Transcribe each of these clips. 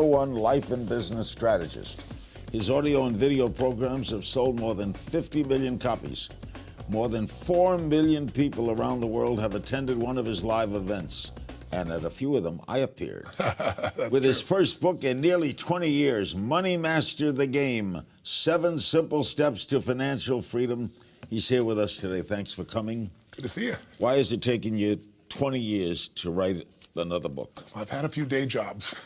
One life and business strategist. His audio and video programs have sold more than 50 million copies. More than 4 million people around the world have attended one of his live events. And at a few of them, I appeared. With his first book in nearly 20 years, Money Master the Game, 7 Simple Steps to Financial Freedom. He's here with us today. Thanks for coming. Good to see you. Why has it taken you 20 years to write another book? I've had a few day jobs.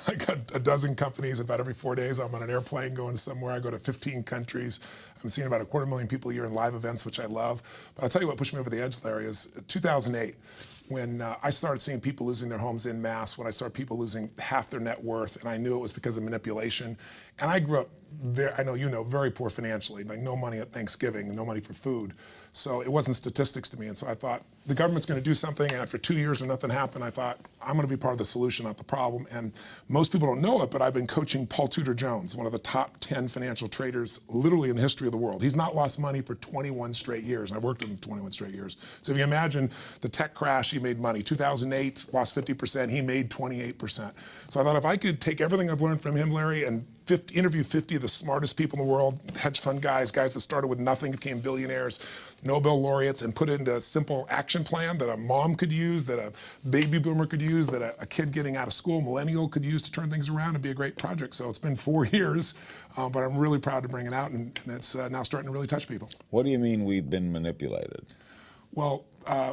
I got a dozen companies. About every 4 days, I'm on an airplane going somewhere. I go to 15 countries. I'm seeing about 250,000 people a year in live events, which I love. But I'll tell you what pushed me over the edge, Larry, is 2008. When I started seeing people losing their homes en masse, when I saw people losing half their net worth, and I knew it was because of manipulation. And I grew up, I know you know, very poor financially, like no money at Thanksgiving, no money for food. So it wasn't statistics to me. And so I thought, the government's going to do something. And after 2 years when nothing happened, I thought, I'm going to be part of the solution, not the problem. And most people don't know it, but I've been coaching Paul Tudor Jones, one of the top 10 financial traders literally in the history of the world. He's not lost money for 21 straight years. I worked with him 21 straight years. So if you imagine the tech crash, he made money. 2008, lost 50%, he made 28%. So I thought if I could take everything I've learned from him, Larry, and interview 50 of the smartest people in the world, hedge fund guys that started with nothing, became billionaires, Nobel laureates, and put it into a simple action plan that a mom could use, that a baby boomer could use, that a kid getting out of school, millennial, could use to turn things around and be a great project. So it's been 4 years, but I'm really proud to bring it out, and it's now starting to really touch people. What do you mean we've been manipulated? Well,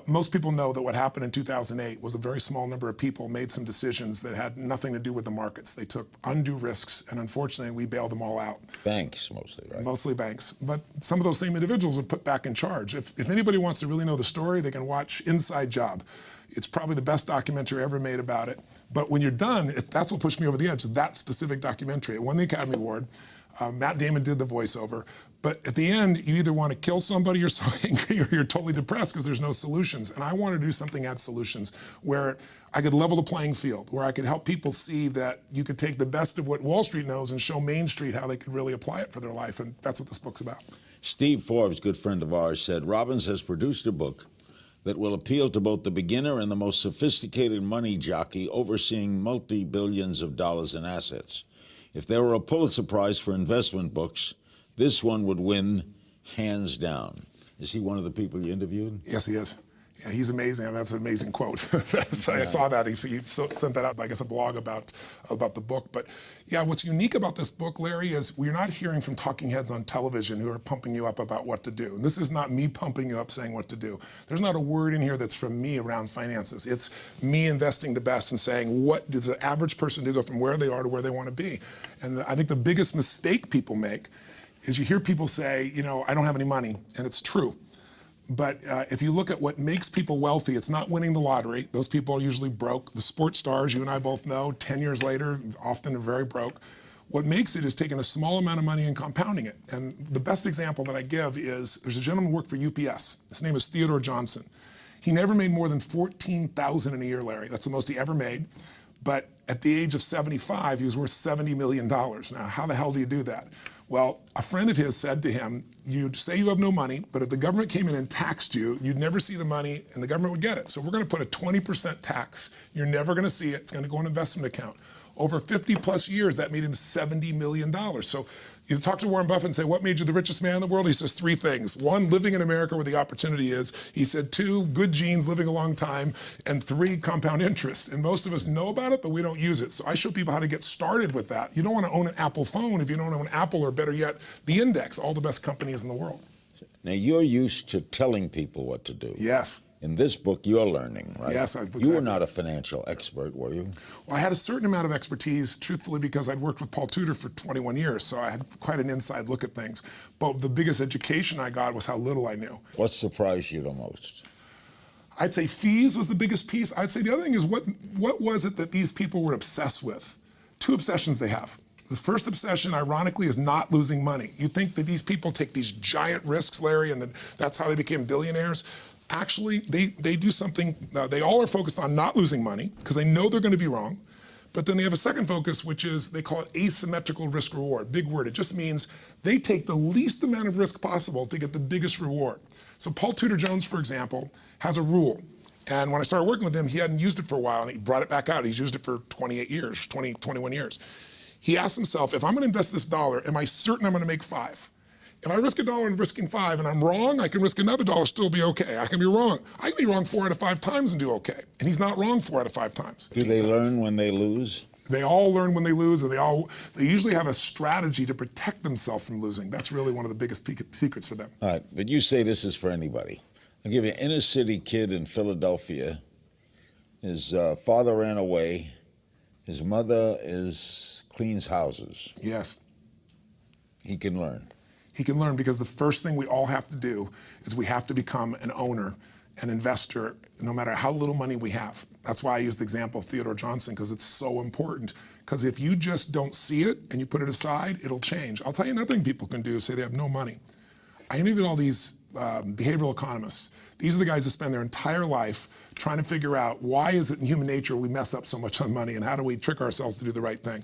most people know that what happened in 2008 was a very small number of people made some decisions that had nothing to do with the markets. They took undue risks, and unfortunately, we bailed them all out. Banks mostly, right? Mostly banks. But some of those same individuals were put back in charge. If anybody wants to really know the story, they can watch Inside Job. It's probably the best documentary ever made about it. But when you're done, that's what pushed me over the edge, that specific documentary. It won the Academy Award. Matt Damon did the voiceover. But at the end, you either want to kill somebody, you're so angry, or you're totally depressed because there's no solutions. And I want to do something at solutions where I could level the playing field, where I could help people see that you could take the best of what Wall Street knows and show Main Street how they could really apply it for their life. And that's what this book's about. Steve Forbes, good friend of ours, said Robbins has produced a book that will appeal to both the beginner and the most sophisticated money jockey overseeing multi-billions of dollars in assets. If there were a Pulitzer Prize for investment books, this one would win hands down. Is he one of the people you interviewed? Yes, he is. Yeah, he's amazing. I mean, that's an amazing quote. So I saw that. He sent that out, I guess, a blog about the book. But yeah, what's unique about this book, Larry, is we're not hearing from talking heads on television who are pumping you up about what to do. And this is not me pumping you up saying what to do. There's not a word in here that's from me around finances. It's me investing the best and saying, what does the average person do go from where they are to where they want to be? And I think the biggest mistake people make is you hear people say, you know, I don't have any money, and it's true. But if you look at what makes people wealthy, it's not winning the lottery. Those people are usually broke. The sports stars, you and I both know, 10 years later, often are very broke. What makes it is taking a small amount of money and compounding it. And the best example that I give is, there's a gentleman who worked for UPS. His name is Theodore Johnson. He never made more than $14,000 in a year, Larry. That's the most he ever made. But at the age of 75, he was worth $70 million. Now, how the hell do you do that? Well, a friend of his said to him, you'd say you have no money, but if the government came in and taxed you, you'd never see the money and the government would get it. So we're going to put a 20% tax. You're never going to see it. It's going to go in an investment account. Over 50 plus years, that made him $70 million. So you talk to Warren Buffett and say, what made you the richest man in the world? He says 3 things. 1, living in America where the opportunity is. He said 2, good genes, living a long time. And 3, compound interest. And most of us know about it, but we don't use it. So I show people how to get started with that. You don't want to own an Apple phone if you don't own Apple, or better yet, the index, all the best companies in the world. Now, you're used to telling people what to do. Yes. In this book, you're learning, right? Yes, exactly. You were not a financial expert, were you? Well, I had a certain amount of expertise, truthfully, because I'd worked with Paul Tudor for 21 years, so I had quite an inside look at things. But the biggest education I got was how little I knew. What surprised you the most? I'd say fees was the biggest piece. I'd say the other thing is, what was it that these people were obsessed with? 2 obsessions they have. The first obsession, ironically, is not losing money. You think that these people take these giant risks, Larry, and that's how they became billionaires? Actually, they do something, they all are focused on not losing money because they know they're going to be wrong. But then they have a second focus, which is, they call it asymmetrical risk reward. Big word. It just means they take the least amount of risk possible to get the biggest reward. So Paul Tudor Jones, for example, has a rule. And when I started working with him, he hadn't used it for a while, and he brought it back out. He's used it for 28 years, 21 years. He asked himself, if I'm gonna invest this dollar, am I certain I'm gonna make 5? If I risk $1 and risking 5 and I'm wrong, I can risk another $1, still be okay. I can be wrong. I can be wrong 4 out of 5 times and do okay. And he's not wrong 4 out of 5 times. Do they learn when they lose? They all learn when they lose, and they usually have a strategy to protect themselves from losing. That's really one of the biggest secrets for them. All right, but you say this is for anybody. I'll give you an inner city kid in Philadelphia. His father ran away. His mother cleans houses. Yes. He can learn. He can learn because the first thing we all have to do is we have to become an owner, an investor, no matter how little money we have. That's why I use the example of Theodore Johnson, because it's so important. Because if you just don't see it and you put it aside, it'll change. I'll tell you another thing people can do, say they have no money. I interviewed all these behavioral economists. These are the guys that spend their entire life trying to figure out why is it in human nature we mess up so much on money, and how do we trick ourselves to do the right thing.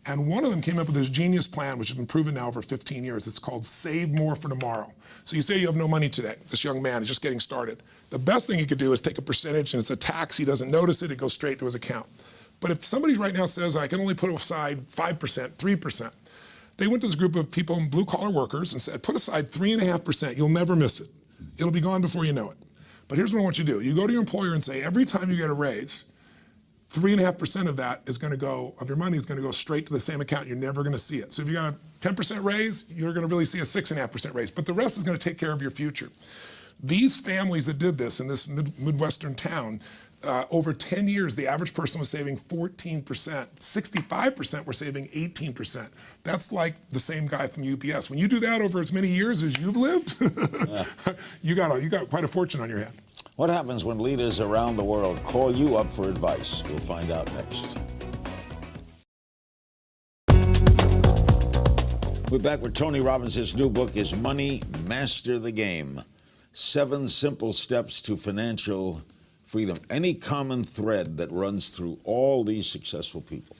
And one of them came up with this genius plan, which has been proven now over 15 years. It's called Save More for Tomorrow. So you say you have no money today. This young man is just getting started. The best thing he could do is take a percentage, and it's a tax. He doesn't notice it. It goes straight to his account. But if somebody right now says, I can only put aside 5%, 3%, they went to this group of people, blue-collar workers, and said, put aside 3.5%. You'll never miss it. It'll be gone before you know it. But here's what I want you to do. You go to your employer and say, every time you get a raise, 3.5% of that is going to go, of your money is going to go straight to the same account. You're never going to see it. So if you got a 10% raise, you're going to really see a 6.5% raise. But the rest is going to take care of your future. These families that did this in this Midwestern town, over 10 years, the average person was saving 14%. 65% were saving 18%. That's like the same guy from UPS. When you do that over as many years as you've lived, you got quite a fortune on your hand. What happens when leaders around the world call you up for advice? We'll find out next. We're back with Tony Robbins. His new book is Money, Master the Game. 7 simple steps to financial freedom. Any common thread that runs through all these successful people?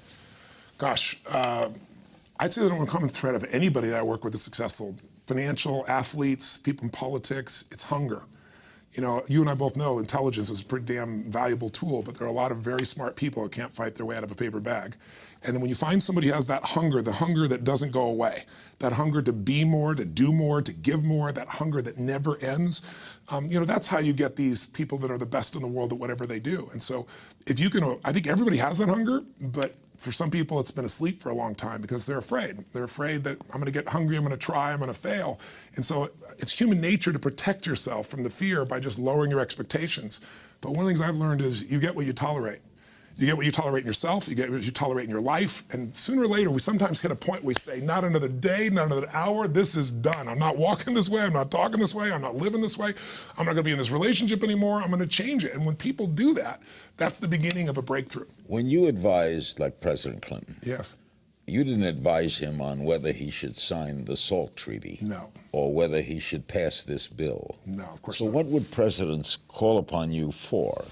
Gosh, I'd say the one common thread of anybody that I work with is successful. Financial, athletes, people in politics, it's hunger. You know, you and I both know intelligence is a pretty damn valuable tool, but there are a lot of very smart people who can't fight their way out of a paper bag. And then when you find somebody who has that hunger, the hunger that doesn't go away, that hunger to be more, to do more, to give more, that hunger that never ends, you know, that's how you get these people that are the best in the world at whatever they do. And so if you can, I think everybody has that hunger, but for some people it's been asleep for a long time because they're afraid. They're afraid that I'm gonna get hungry, I'm gonna try, I'm gonna fail. And so it's human nature to protect yourself from the fear by just lowering your expectations. But one of the things I've learned is you get what you tolerate. You get what you tolerate in yourself, you get what you tolerate in your life, and sooner or later we sometimes hit a point where we say, not another day, not another hour, this is done. I'm not walking this way, I'm not talking this way, I'm not living this way, I'm not gonna be in this relationship anymore, I'm gonna change it. And when people do that, that's the beginning of a breakthrough. When you advised, like President Clinton, yes, you didn't advise him on whether he should sign the SALT Treaty. No. Or whether he should pass this bill. No, of course not. So not. what would presidents call upon you for?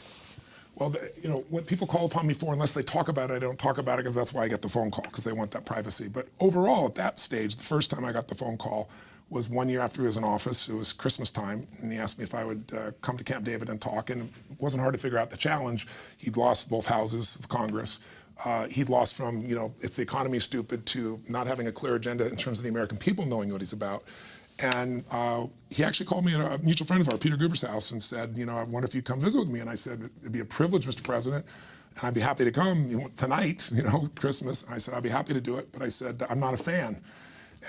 Well, you know, what people call upon me for, unless they talk about it, I don't talk about it because that's why I get the phone call, because they want that privacy. But overall, at that stage, the first time I got the phone call was 1 year after he was in office. It was Christmas time, and he asked me if I would come to Camp David and talk, and it wasn't hard to figure out the challenge. He'd lost both houses of Congress. He'd lost from, you know, if the economy is stupid, to not having a clear agenda in terms of the American people knowing what he's about. And he actually called me at a mutual friend of ours, Peter Guber's house, and said, you know, I wonder if you'd come visit with me. And I said, it'd be a privilege, Mr. President, and I'd be happy to come tonight, you know, Christmas. And I said, I'd be happy to do it, but I said, I'm not a fan.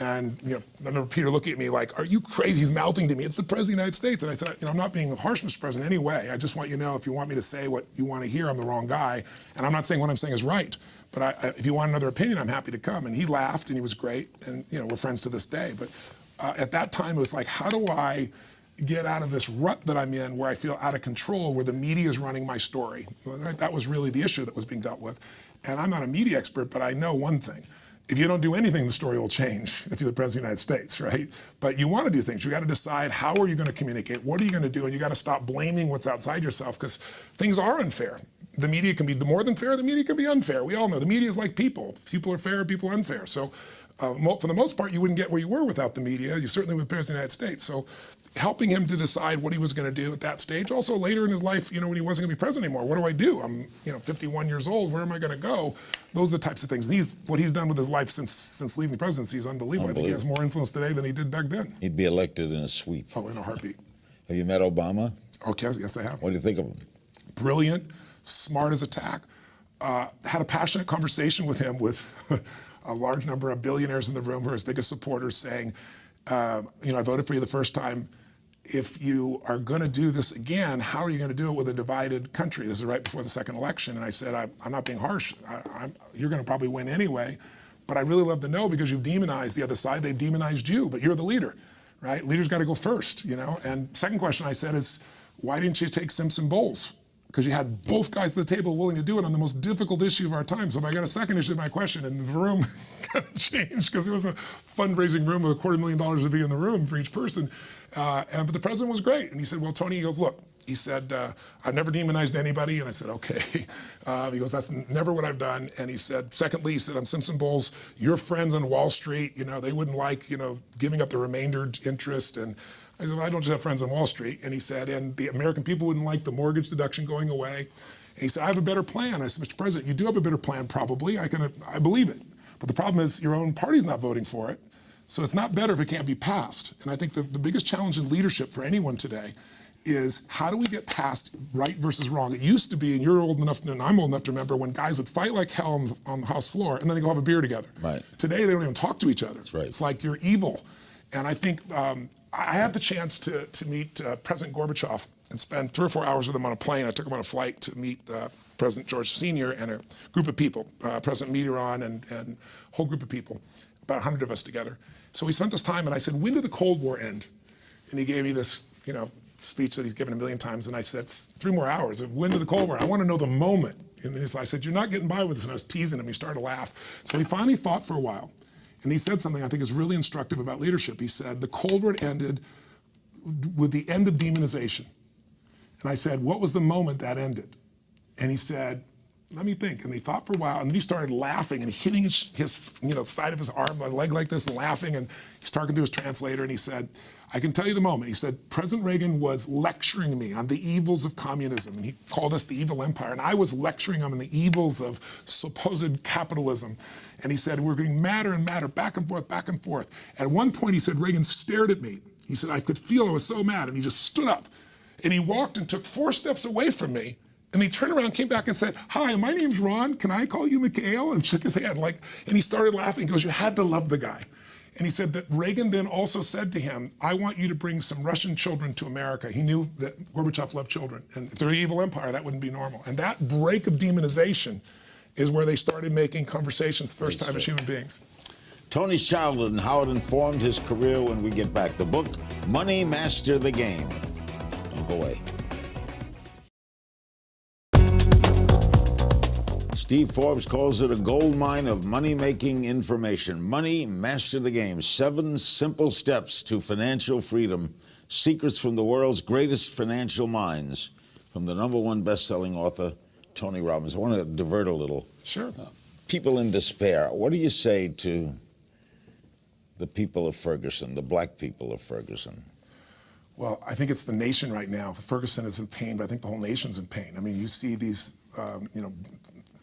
And, you know, I remember Peter looking at me like, are you crazy? He's mouthing to me, it's the President of the United States. And I said, you know, I'm not being harsh, Mr. President, in any way. I just want you to know, if you want me to say what you want to hear, I'm the wrong guy. And I'm not saying what I'm saying is right. But if you want another opinion, I'm happy to come. And he laughed, and he was great. And, you know, we're friends to this day. But at that time, it was like, how do I get out of this rut that I'm in where I feel out of control, where the media is running my story? Right? That was really the issue that was being dealt with. And I'm not a media expert, but I know one thing. If you don't do anything, the story will change if you're the President of the United States, right? But you want to do things. You got to decide, how are you going to communicate? What are you going to do? And you got to stop blaming what's outside yourself, because things are unfair. The media can be more than fair. The media can be unfair. We all know the media is like people. People are fair, people are unfair. So for the most part, you wouldn't get where you were without the media. You certainly would, the President of the United States. So helping him to decide what he was going to do at that stage. Also later in his life, when he wasn't going to be president anymore, what do I do? I'm 51 years old. Where am I going to go? Those are the types of things. And what he's done with his life since leaving the presidency is unbelievable. I think he has more influence today than he did back then. He'd be elected in a sweep. Oh, in a heartbeat. Have you met Obama? Okay, yes, I have. What do you think of him? Brilliant, smart as a tack. Had a passionate conversation with him with a large number of billionaires in the room who are his biggest supporters, saying, I voted for you the first time. If you are going to do this again, how are you going to do it with a divided country? This is right before the second election. And I said, I'm not being harsh. You're going to probably win anyway. But I really love to know, because you've demonized the other side. They've demonized you, but you're the leader, right? Leaders got to go first, And second question I said is, why didn't you take Simpson Bowles? Because you had both guys at the table willing to do it on the most difficult issue of our time. So if I got a second issue to my question, and the room kind of changed, because it was a fundraising room with $250,000 to be in the room for each person. But the president was great. And he said, well, Tony, he goes, look, he said, I've never demonized anybody. And I said, okay. He goes, that's never what I've done. And he said, secondly, he said, on Simpson Bowles, your friends on Wall Street, they wouldn't like, giving up the remainder interest. And I said, well, I don't just have friends on Wall Street. And he said, and the American people wouldn't like the mortgage deduction going away. And he said, I have a better plan. I said, Mr. President, you do have a better plan, probably. I believe it. But the problem is your own party's not voting for it. So it's not better if it can't be passed. And I think the biggest challenge in leadership for anyone today is, how do we get past right versus wrong? It used to be, and you're old enough, and I'm old enough to remember, when guys would fight like hell on the House floor, and then they go have a beer together. Right. Today, they don't even talk to each other. That's right. It's like you're evil. And I think I had the chance to meet President Gorbachev and spend 3 or 4 hours with him on a plane. I took him on a flight to meet President George Sr. and a group of people, President Mitterrand and a whole group of people, about 100 of us together. So we spent this time, and I said, when did the Cold War end? And he gave me this, speech that he's given a million times, and I said, 3 more hours. When did the Cold War? I want to know the moment. And I said, you're not getting by with this. And I was teasing him. He started to laugh. So he finally thought for a while, and he said something I think is really instructive about leadership. He said, the Cold War ended with the end of demonization. And I said, what was the moment that ended? And he said, let me think. And he thought for a while, and then he started laughing and hitting his side of his arm, my leg like this, and laughing. And he's talking to his translator, and he said, I can tell you the moment. He said, President Reagan was lecturing me on the evils of communism, and he called us the evil empire. And I was lecturing him on the evils of supposed capitalism. And he said, we're getting madder and madder, back and forth, back and forth. At one point, he said, Reagan stared at me. He said, I could feel I was so mad. And he just stood up, and he walked and took 4 steps away from me. And he turned around, came back and said, hi, my name's Ron. Can I call you Mikhail? And shook his hand. And he started laughing. He goes, you had to love the guy. And he said that Reagan then also said to him, I want you to bring some Russian children to America. He knew that Gorbachev loved children. And if they're an evil empire, that wouldn't be normal. And that break of demonization is where they started making conversations the first time as human beings. Tony's childhood and how it informed his career when we get back. The book, Money Master the Game. Don't go away. Steve Forbes calls it a gold mine of money-making information. Money, master the game. 7 simple steps to financial freedom. Secrets from the world's greatest financial minds. From the #1 best-selling author, Tony Robbins. I want to divert a little. Sure. People in despair. What do you say to the people of Ferguson, the black people of Ferguson? Well, I think it's the nation right now. Ferguson is in pain, but I think the whole nation's in pain. I mean, you see these,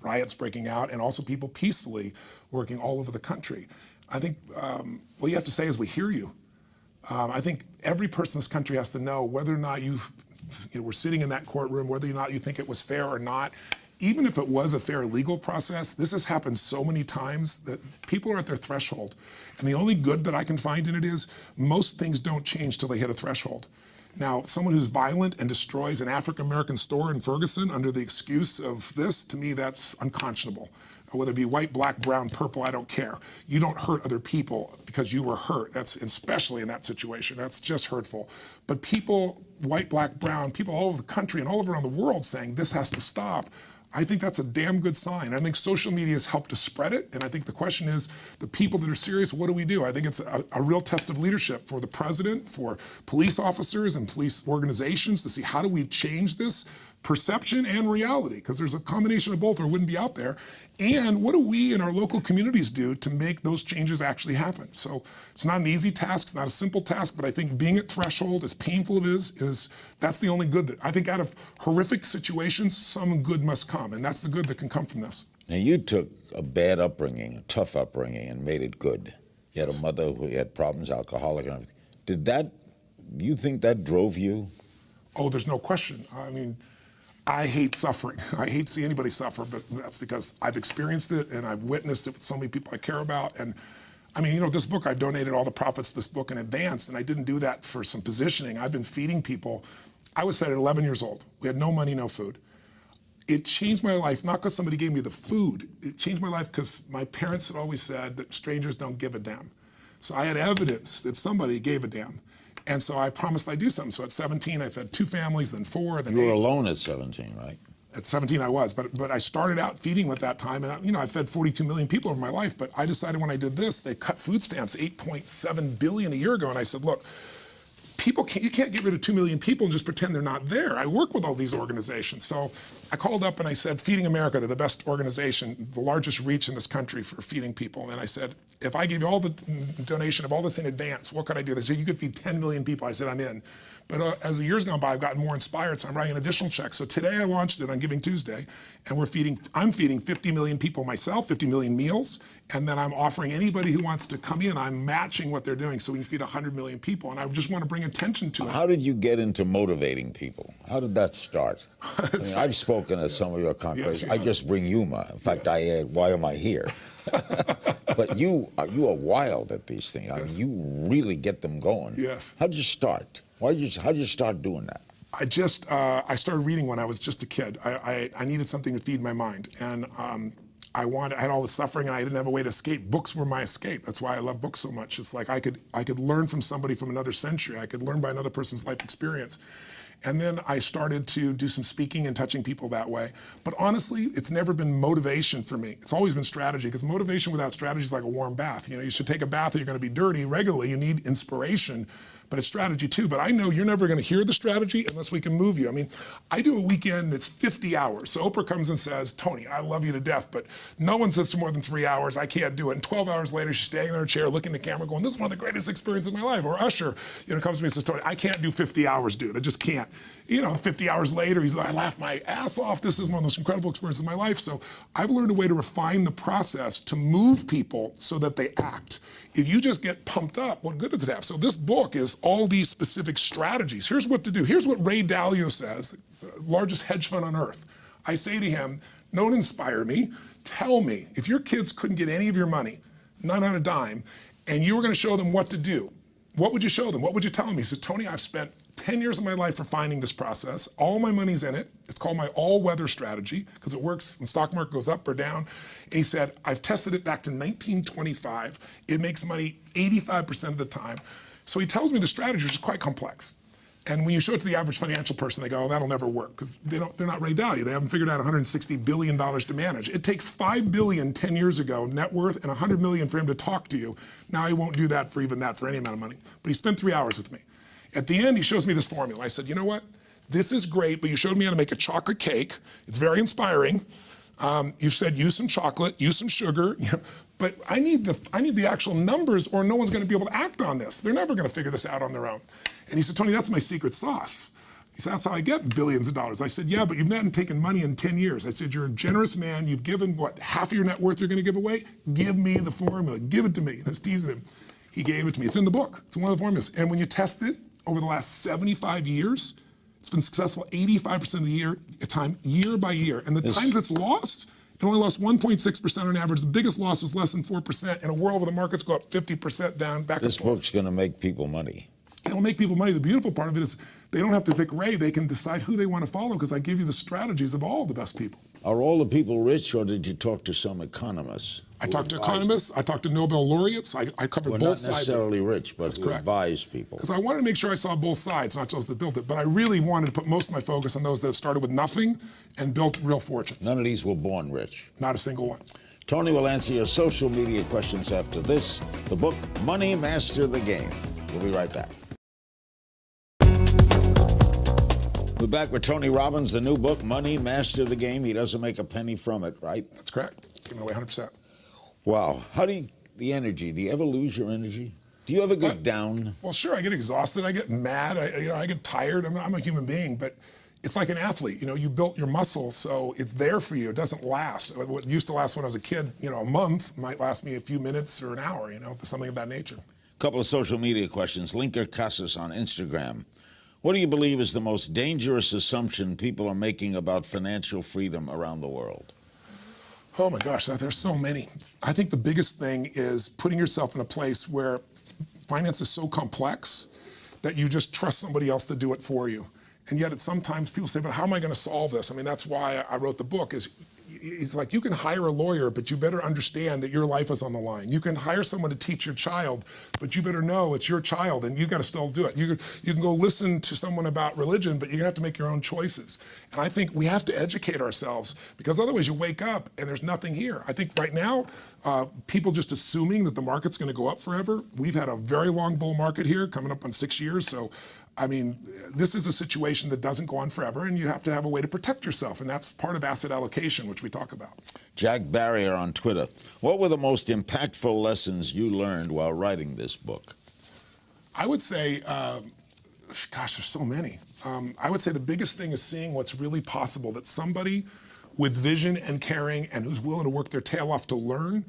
riots breaking out, and also people peacefully working all over the country. I think what you have to say is we hear you. I think every person in this country has to know whether or not you were sitting in that courtroom, whether or not you think it was fair or not. Even if it was a fair legal process, this has happened so many times that people are at their threshold. And the only good that I can find in it is most things don't change till they hit a threshold. Now, someone who's violent and destroys an African-American store in Ferguson under the excuse of this, to me, that's unconscionable. Whether it be white, black, brown, purple, I don't care. You don't hurt other people because you were hurt. That's especially in that situation. That's just hurtful. But people, white, black, brown, people all over the country and all over around the world saying this has to stop, I think that's a damn good sign. I think social media has helped to spread it, and I think the question is, the people that are serious, what do we do? I think it's a real test of leadership for the president, for police officers and police organizations to see how do we change this perception and reality, because there's a combination of both or it wouldn't be out there. And what do we in our local communities do to make those changes actually happen? So it's not an easy task, it's not a simple task, but I think being at threshold, as painful it is that's the only good that, I think out of horrific situations, some good must come, and that's the good that can come from this. Now, you took a bad upbringing, a tough upbringing, and made it good. You had a mother who had problems, alcoholic and everything. You think that drove you? Oh, there's no question. I mean, I hate suffering. I hate to see anybody suffer, but that's because I've experienced it and I've witnessed it with so many people I care about. And I mean, this book, I've donated all the profits to this book in advance, and I didn't do that for some positioning. I've been feeding people. I was fed at 11 years old. We had no money, no food. It changed my life, not because somebody gave me the food. It changed my life because my parents had always said that strangers don't give a damn. So I had evidence that somebody gave a damn. And so I promised I'd do something. So at 17, I fed 2 families, then 4, then 8. You were alone at 17, right? At 17 I was, but I started out feeding at that time, and I fed 42 million people over my life, but I decided when I did this, they cut food stamps 8.7 billion a year ago, and I said, look, you can't get rid of 2 million people and just pretend they're not there. I work with all these organizations. So I called up and I said, Feeding America, they're the best organization, the largest reach in this country for feeding people. And I said, if I gave you all the donation of all this in advance, what could I do? They said, you could feed 10 million people. I said, I'm in. But as the years gone by, I've gotten more inspired, so I'm writing an additional check. So today I launched it on Giving Tuesday, and I'm feeding 50 million people myself, 50 million meals, and then I'm offering anybody who wants to come in, I'm matching what they're doing so we can feed 100 million people, and I just want to bring attention to it. How did you get into motivating people? How did that start? I've spoken at some of your conferences. Yes, I just bring humor. In fact, I add, why am I here? But you are wild at these things. I mean, you really get them going. Yes. How'd you start? How'd you start doing that? I started reading when I was just a kid. I needed something to feed my mind, and I had all the suffering, and I didn't have a way to escape. Books were my escape. That's why I love books so much. It's like I could learn from somebody from another century. I could learn by another person's life experience. And then I started to do some speaking and touching people that way. But honestly, it's never been motivation for me. It's always been strategy, because motivation without strategy is like a warm bath. You should take a bath or you're going to be dirty regularly. You need inspiration. But it's strategy too. But I know you're never going to hear the strategy unless we can move you. I mean, I do a weekend that's 50 hours. So Oprah comes and says, Tony, I love you to death, but no one sits for more than 3 hours. I can't do it. And 12 hours later, she's standing in her chair, looking at the camera, going, this is one of the greatest experiences of my life. Or Usher, comes to me and says, Tony, I can't do 50 hours, dude. I just can't. 50 hours later, he's like, I laughed my ass off. This is one of the most incredible experiences of my life. So I've learned a way to refine the process to move people so that they act. If you just get pumped up, what good does it have? So this book is all these specific strategies. Here's what to do. Here's what Ray Dalio says, the largest hedge fund on earth. I say to him, don't inspire me. Tell me, if your kids couldn't get any of your money, not on a dime, and you were going to show them what to do, what would you show them? What would you tell them? He said, Tony, I've spent 10 years of my life refining this process. All my money's in it. It's called my all-weather strategy because it works when the stock market goes up or down. And he said, I've tested it back to 1925. It makes money 85% of the time. So he tells me the strategy is quite complex. And when you show it to the average financial person, they go, oh, that'll never work, because they're not Ray Dalio. They haven't figured out $160 billion to manage. It takes $5 billion 10 years ago net worth and $100 million for him to talk to you. Now he won't do that for any amount of money. But he spent 3 hours with me. At the end, he shows me this formula. I said, you know what? This is great, but you showed me how to make a chocolate cake. It's very inspiring. You said use some chocolate, use some sugar, but I need the actual numbers, or no one's going to be able to act on this. They're never going to figure this out on their own. And he said, Tony, that's my secret sauce. He said, that's how I get billions of dollars. I said, yeah, but you've not taken money in 10 years. I said, you're a generous man. You've given, half of your net worth you're going to give away? Give me the formula. Give it to me. And I was teasing him. He gave it to me. It's in the book. It's one of the formulas. And when you test it over the last 75 years, it's been successful 85% of the time, year by year. And the times it's lost, it only lost 1.6% on average. The biggest loss was less than 4% in a world where the markets go up 50% down, back and forth. This book's going to make people money. It'll make people money. The beautiful part of it is they don't have to pick Ray. They can decide who they want to follow, because I give you the strategies of all the best people. Are all the people rich, or did you talk to some economists? I talked to economists. I talked to Nobel laureates. I covered both sides. Not necessarily rich, but who advise people. Because I wanted to make sure I saw both sides, not just that built it. But I really wanted to put most of my focus on those that have started with nothing and built real fortunes. None of these were born rich. Not a single one. Tony will answer your social media questions after this. The book, Money Master the Game. We'll be right back. We're back with Tony Robbins, the new book, Money, Master the Game. He doesn't make a penny from it, right? That's correct. Giving away 100%. Wow. How do you, the energy, do you ever lose your energy? Do you ever get down? Well, sure, I get exhausted, I get mad, I get tired. I'm a human being, but it's like an athlete. You built your muscle, so it's there for you. It doesn't last. What used to last when I was a kid, a month might last me a few minutes or an hour, something of that nature. Couple of social media questions. Linker Casas on Instagram. What do you believe is the most dangerous assumption people are making about financial freedom around the world? Oh my gosh, there's so many. I think the biggest thing is putting yourself in a place where finance is so complex that you just trust somebody else to do it for you. And yet sometimes people say, but how am I going to solve this? I mean, that's why I wrote the book. It's like you can hire a lawyer, but you better understand that your life is on the line. You can hire someone to teach your child, but you better know it's your child and you got to still do it. You can go listen to someone about religion, but you're going to have to make your own choices. And I think we have to educate ourselves because otherwise you wake up and there's nothing here. I think right now, people just assuming that the market's going to go up forever. We've had a very long bull market here coming up on 6 years. So I mean, this is a situation that doesn't go on forever, and you have to have a way to protect yourself, and that's part of asset allocation, which we talk about. Jack Barrier on Twitter. What were the most impactful lessons you learned while writing this book? I would say, gosh, there's so many. I would say the biggest thing is seeing what's really possible, that somebody with vision and caring and who's willing to work their tail off to learn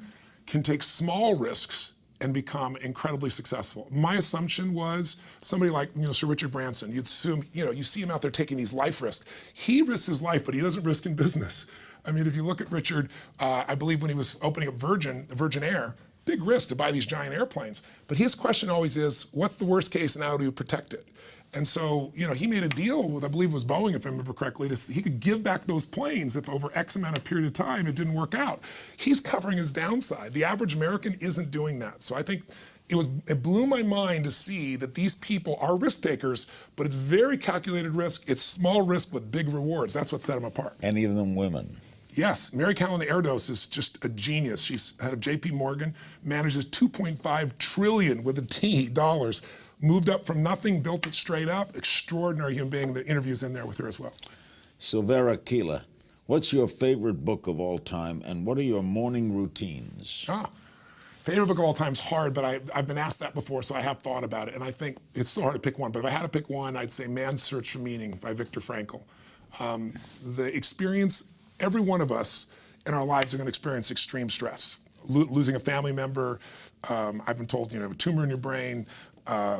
can take small risks and become incredibly successful. My assumption was somebody like, Sir Richard Branson. You'd assume, you see him out there taking these life risks. He risks his life, but he doesn't risk in business. I mean, if you look at Richard, I believe when he was opening up Virgin Air, big risk to buy these giant airplanes. But his question always is, what's the worst case and how do you protect it? And so, he made a deal with, I believe it was Boeing, if I remember correctly, he could give back those planes if over X amount of period of time it didn't work out. He's covering his downside. The average American isn't doing that. So I think it blew my mind to see that these people are risk takers, but it's very calculated risk. It's small risk with big rewards. That's what set them apart. Any of them women? Yes, Mary Callan Erdos is just a genius. She's head of JP Morgan, manages $2.5 trillion with a T dollars. Moved up from nothing, built it straight up. Extraordinary human being. The interview's in there with her as well. Silvera Keela, what's your favorite book of all time, and what are your morning routines? Favorite book of all time is hard, but I've been asked that before, so I have thought about it. And I think it's so hard to pick one. But if I had to pick one, I'd say Man's Search for Meaning by Viktor Frankl. The experience, every one of us in our lives are going to experience extreme stress. Losing a family member, I've been told, a tumor in your brain,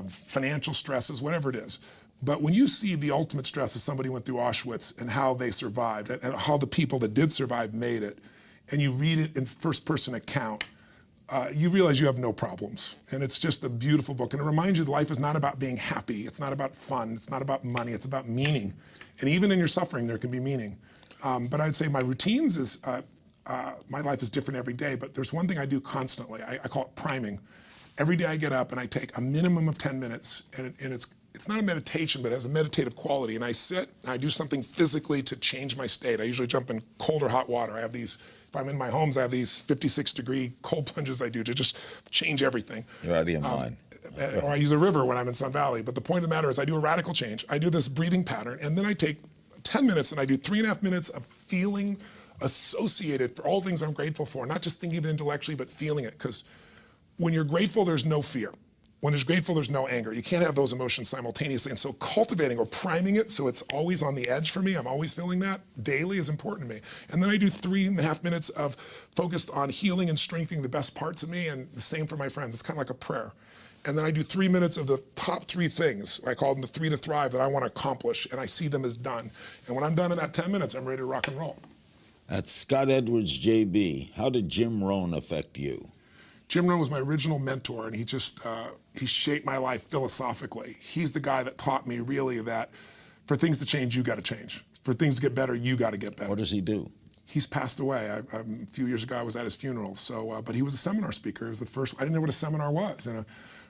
financial stresses, whatever it is. But when you see the ultimate stress of somebody who went through Auschwitz and how they survived and how the people that did survive made it, and you read it in first-person account, you realize you have no problems. And it's just a beautiful book. And it reminds you that life is not about being happy. It's not about fun. It's not about money. It's about meaning. And even in your suffering, there can be meaning. But I'd say my routines is, my life is different every day, but there's one thing I do constantly. I call it priming. Every day I get up and I take a minimum of 10 minutes, and it's not a meditation, but it has a meditative quality. And I sit and I do something physically to change my state. I usually jump in cold or hot water. I have these, if I'm in my homes, I have these 56-degree cold plunges I do to just change everything. You're out of your mind. Or I use a river when I'm in Sun Valley. But the point of the matter is I do a radical change. I do this breathing pattern, and then I take 10 minutes and I do 3.5 minutes of feeling associated for all things I'm grateful for, not just thinking of it intellectually, but feeling it. Because when you're grateful, there's no fear. When there's grateful, there's no anger. You can't have those emotions simultaneously. And so cultivating or priming it so it's always on the edge for me, I'm always feeling that, daily is important to me. And then I do 3.5 minutes of focused on healing and strengthening the best parts of me, and the same for my friends. It's kind of like a prayer. And then I do 3 minutes of the top 3 things, I call them the 3 to thrive, that I want to accomplish, and I see them as done. And when I'm done in that 10 minutes, I'm ready to rock and roll. That's Scott Edwards, JB. How did Jim Rohn affect you? Jim Rohn was my original mentor, and he shaped my life philosophically. He's the guy that taught me really that for things to change, you got to change. For things to get better, you got to get better. What does he do? He's passed away. A few years ago, I was at his funeral. So, but he was a seminar speaker. It was the first. I didn't know what a seminar was, and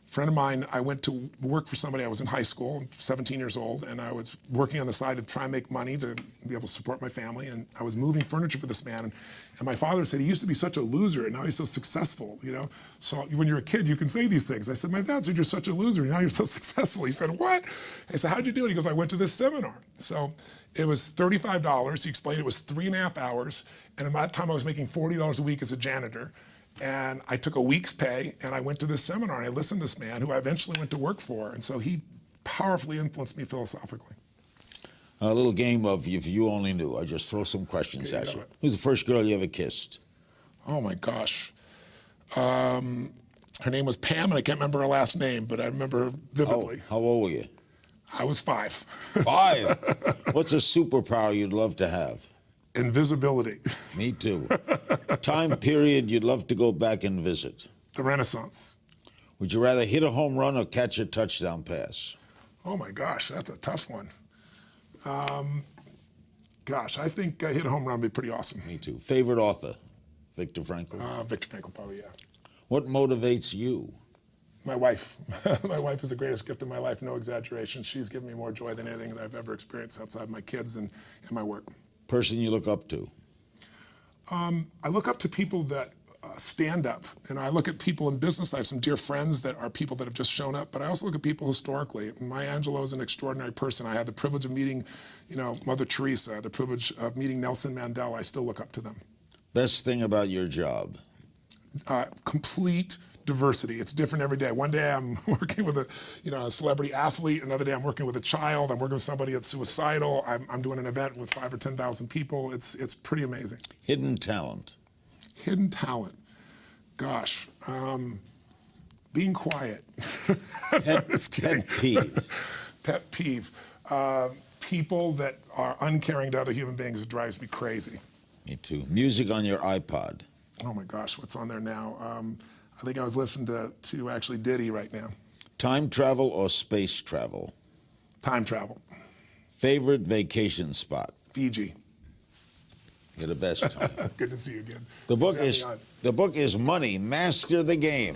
friend of mine, I went to work for somebody. I was in high school, 17 years old, and I was working on the side to try and make money to be able to support my family. And I was moving furniture for this man. And my father said, he used to be such a loser, and now he's so successful, you know? So when you're a kid, you can say these things. I said, my dad said, you're such a loser, and now you're so successful. He said, what? I said, how'd you do it? He goes, I went to this seminar. So it was $35. He explained it was 3.5 hours. And at that time, I was making $40 a week as a janitor. And I took a week's pay, and I went to this seminar, and I listened to this man who I eventually went to work for. And so he powerfully influenced me philosophically. A little game of if you only knew. I just throw some questions at you. Who's the first girl you ever kissed? Oh, my gosh. Her name was Pam, and I can't remember her last name, but I remember her vividly. How old were you? I was 5. 5? What's a superpower you'd love to have? Invisibility. Me too. Time period you'd love to go back and visit? The Renaissance. Would you rather hit a home run or catch a touchdown pass? Oh my gosh, that's a tough one. Gosh, I think hit a home run would be pretty awesome. Me too. Favorite author? Viktor Frankl? Viktor Frankl, probably, yeah. What motivates you? My wife. My wife is the greatest gift in my life, no exaggeration. She's given me more joy than anything that I've ever experienced outside my kids and my work. Person you look up to? I look up to people that stand up, and I look at people in business. I have some dear friends that are people that have just shown up, but I also look at people historically. Maya Angelou is an extraordinary person. I had the privilege of meeting, you know, Mother Teresa. I had the privilege of meeting Nelson Mandela. I still look up to them. Best thing about your job? Complete diversity. It's different every day. One day I'm working with a celebrity athlete. Another day I'm working with a child. I'm working with somebody that's suicidal. I'm doing an event with 5,000 or 10,000 people. It's pretty amazing. Hidden talent? Hidden talent. Gosh, being quiet. Pet peeve? Pet peeve. People that are uncaring to other human beings drives me crazy. Me too. Music on your iPod? Oh my gosh, what's on there now? I think I was listening to actually Diddy right now. Time travel or space travel? Time travel. Favorite vacation spot? Fiji. You're the best. Good to see you again. The book is Money, Master the Game.